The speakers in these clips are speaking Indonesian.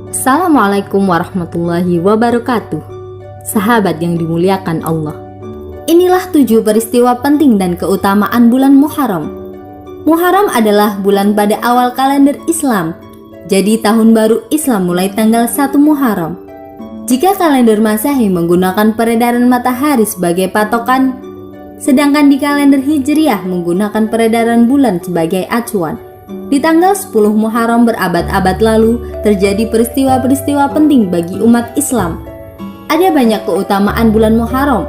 Assalamualaikum warahmatullahi wabarakatuh. Sahabat yang dimuliakan Allah, inilah 7 peristiwa penting dan keutamaan bulan Muharram. Muharram adalah bulan pada awal kalender Islam. Jadi tahun baru Islam mulai tanggal 1 Muharram. Jika kalender Masehi menggunakan peredaran matahari sebagai patokan, sedangkan di kalender Hijriah menggunakan peredaran bulan sebagai acuan. Di tanggal 10 Muharram berabad-abad lalu terjadi peristiwa-peristiwa penting bagi umat Islam. Ada banyak keutamaan bulan Muharram,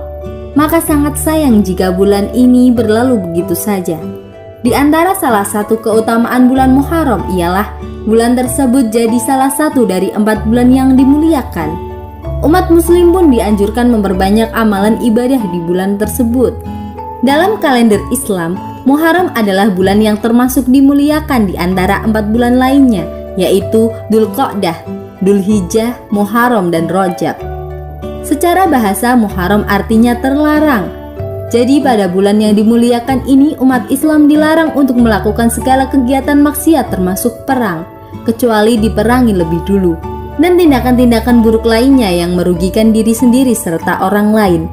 maka sangat sayang jika bulan ini berlalu begitu saja. Di antara salah satu keutamaan bulan Muharram ialah bulan tersebut jadi salah satu dari 4 bulan yang dimuliakan. Umat muslim pun dianjurkan memperbanyak amalan ibadah di bulan tersebut. Dalam kalender Islam, Muharram adalah bulan yang termasuk dimuliakan di antara 4 bulan lainnya, yaitu Dzulqa'dah, Dzulhijjah, Muharram, dan Rajab. Secara bahasa, Muharram artinya terlarang. Jadi pada bulan yang dimuliakan ini, umat Islam dilarang untuk melakukan segala kegiatan maksiat termasuk perang, kecuali diperangi lebih dulu, dan tindakan-tindakan buruk lainnya yang merugikan diri sendiri serta orang lain.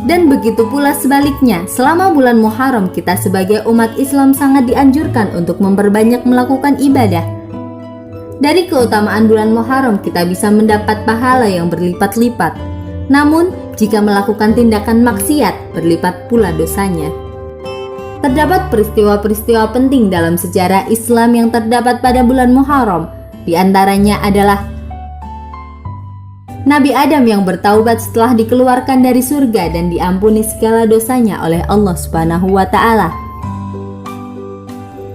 Dan begitu pula sebaliknya, selama bulan Muharram kita sebagai umat Islam sangat dianjurkan untuk memperbanyak melakukan ibadah. Dari keutamaan bulan Muharram kita bisa mendapat pahala yang berlipat-lipat. Namun, jika melakukan tindakan maksiat, berlipat pula dosanya. Terdapat peristiwa-peristiwa penting dalam sejarah Islam yang terdapat pada bulan Muharram. Di antaranya adalah Nabi Adam yang bertaubat setelah dikeluarkan dari surga dan diampuni segala dosanya oleh Allah Subhanahu wa Ta'ala.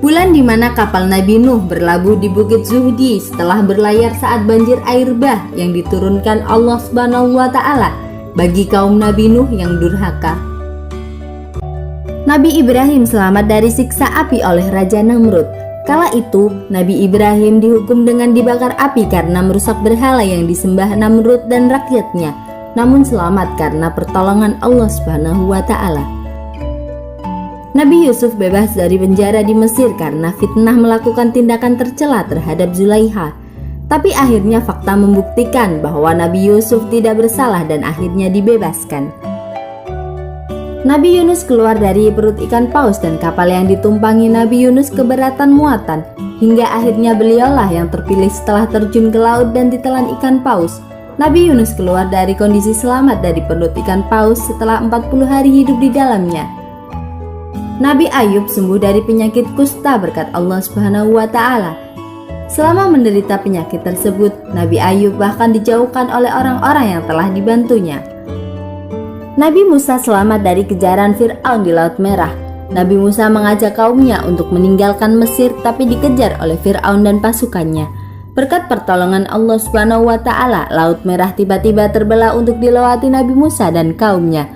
Bulan di mana kapal Nabi Nuh berlabuh di Bukit Zuhdi setelah berlayar saat banjir air bah yang diturunkan Allah Subhanahu wa Ta'ala bagi kaum Nabi Nuh yang durhaka. Nabi Ibrahim selamat dari siksa api oleh Raja Namrud. Kala itu, Nabi Ibrahim dihukum dengan dibakar api karena merusak berhala yang disembah Namrud dan rakyatnya, namun selamat karena pertolongan Allah Subhanahu wa Ta'ala. Nabi Yusuf bebas dari penjara di Mesir karena fitnah melakukan tindakan tercela terhadap Zulaiha. Tapi akhirnya fakta membuktikan bahwa Nabi Yusuf tidak bersalah dan akhirnya dibebaskan. Nabi Yunus keluar dari perut ikan paus dan kapal yang ditumpangi Nabi Yunus keberatan muatan, hingga akhirnya beliaulah yang terpilih setelah terjun ke laut dan ditelan ikan paus. Nabi Yunus keluar dari kondisi selamat dari perut ikan paus setelah 40 hari hidup di dalamnya. Nabi Ayub sembuh dari penyakit kusta berkat Allah Subhanahu wa Ta'ala. Selama menderita penyakit tersebut, Nabi Ayub bahkan dijauhkan oleh orang-orang yang telah dibantunya. Nabi Musa selamat dari kejaran Fir'aun di Laut Merah. Nabi Musa mengajak kaumnya untuk meninggalkan Mesir tapi dikejar oleh Fir'aun dan pasukannya. Berkat pertolongan Allah Subhanahu wa Ta'ala, Laut Merah tiba-tiba terbelah untuk dilewati Nabi Musa dan kaumnya.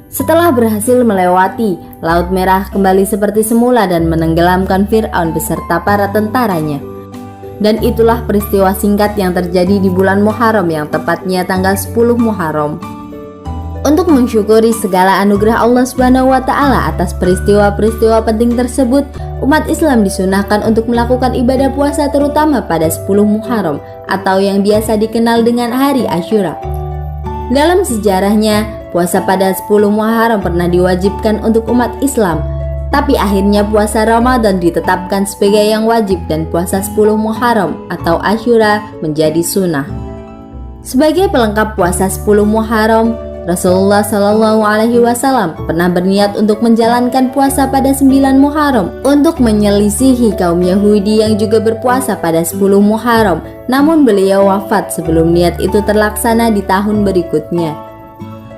Setelah berhasil melewati, Laut Merah kembali seperti semula dan menenggelamkan Fir'aun beserta para tentaranya. Dan itulah peristiwa singkat yang terjadi di bulan Muharram yang tepatnya tanggal 10 Muharram. Untuk mensyukuri segala anugerah Allah Subhanahu wa Ta'ala atas peristiwa-peristiwa penting tersebut, umat Islam disunahkan untuk melakukan ibadah puasa terutama pada 10 Muharram atau yang biasa dikenal dengan hari Asyura. Dalam sejarahnya, puasa pada 10 Muharram pernah diwajibkan untuk umat Islam, tapi akhirnya puasa Ramadan ditetapkan sebagai yang wajib dan puasa 10 Muharram atau Asyura menjadi sunnah. Sebagai pelengkap puasa 10 Muharram, Rasulullah Shallallahu Alaihi Wasallam pernah berniat untuk menjalankan puasa pada 9 Muharram untuk menyelisihi kaum Yahudi yang juga berpuasa pada 10 Muharram. Namun beliau wafat sebelum niat itu terlaksana di tahun berikutnya.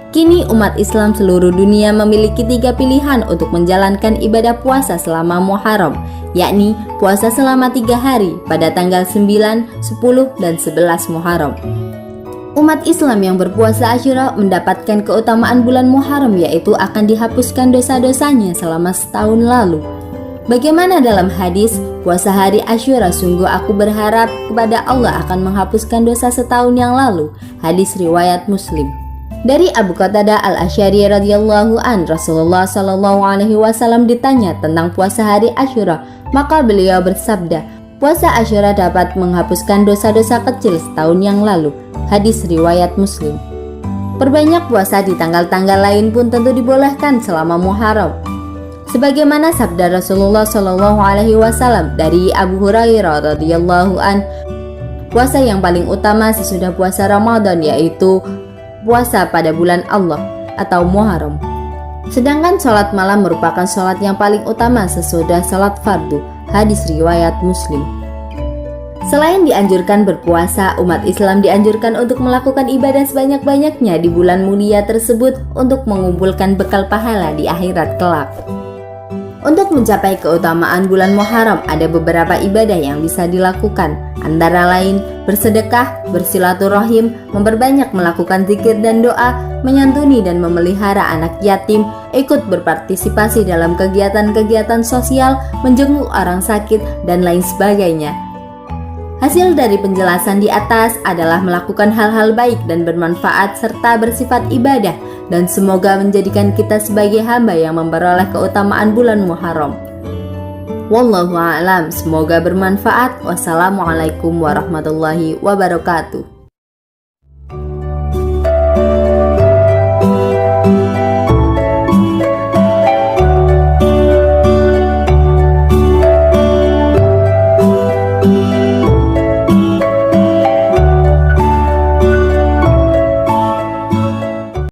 Kini umat Islam seluruh dunia memiliki 3 pilihan untuk menjalankan ibadah puasa selama Muharram, yakni puasa selama 3 hari pada tanggal 9, 10, dan 11 Muharram. Umat Islam yang berpuasa Asyura mendapatkan keutamaan bulan Muharram, yaitu akan dihapuskan dosa-dosanya selama setahun lalu. Bagaimana dalam hadis, puasa hari Asyura sungguh aku berharap kepada Allah akan menghapuskan dosa setahun yang lalu. Hadis riwayat Muslim. Dari Abu Qatadah Al-Asy'ari radhiyallahu an, Rasulullah Shallallahu alaihi wasallam ditanya tentang puasa hari Asyura, maka beliau bersabda, Puasa Asyura dapat menghapuskan dosa-dosa kecil setahun yang lalu. Hadis riwayat Muslim. Perbanyak puasa di tanggal-tanggal lain pun tentu dibolehkan selama Muharram. Sebagaimana sabda Rasulullah Shallallahu Alaihi Wasallam dari Abu Hurairah radhiyallahu an, puasa yang paling utama sesudah puasa Ramadan yaitu puasa pada bulan Allah atau Muharram. Sedangkan sholat malam merupakan sholat yang paling utama sesudah sholat fardu. Hadis riwayat Muslim. Selain dianjurkan berpuasa, umat Islam dianjurkan untuk melakukan ibadah sebanyak-banyaknya di bulan mulia tersebut untuk mengumpulkan bekal pahala di akhirat kelak. Untuk mencapai keutamaan bulan Muharram, ada beberapa ibadah yang bisa dilakukan, antara lain bersedekah, bersilaturahim, memperbanyak melakukan zikir dan doa, menyantuni dan memelihara anak yatim, ikut berpartisipasi dalam kegiatan-kegiatan sosial, menjenguk orang sakit, dan lain sebagainya. Hasil dari penjelasan di atas adalah melakukan hal-hal baik dan bermanfaat serta bersifat ibadah, dan semoga menjadikan kita sebagai hamba yang memperoleh keutamaan bulan Muharram. Wallahu a'lam, semoga bermanfaat. Wassalamualaikum warahmatullahi wabarakatuh.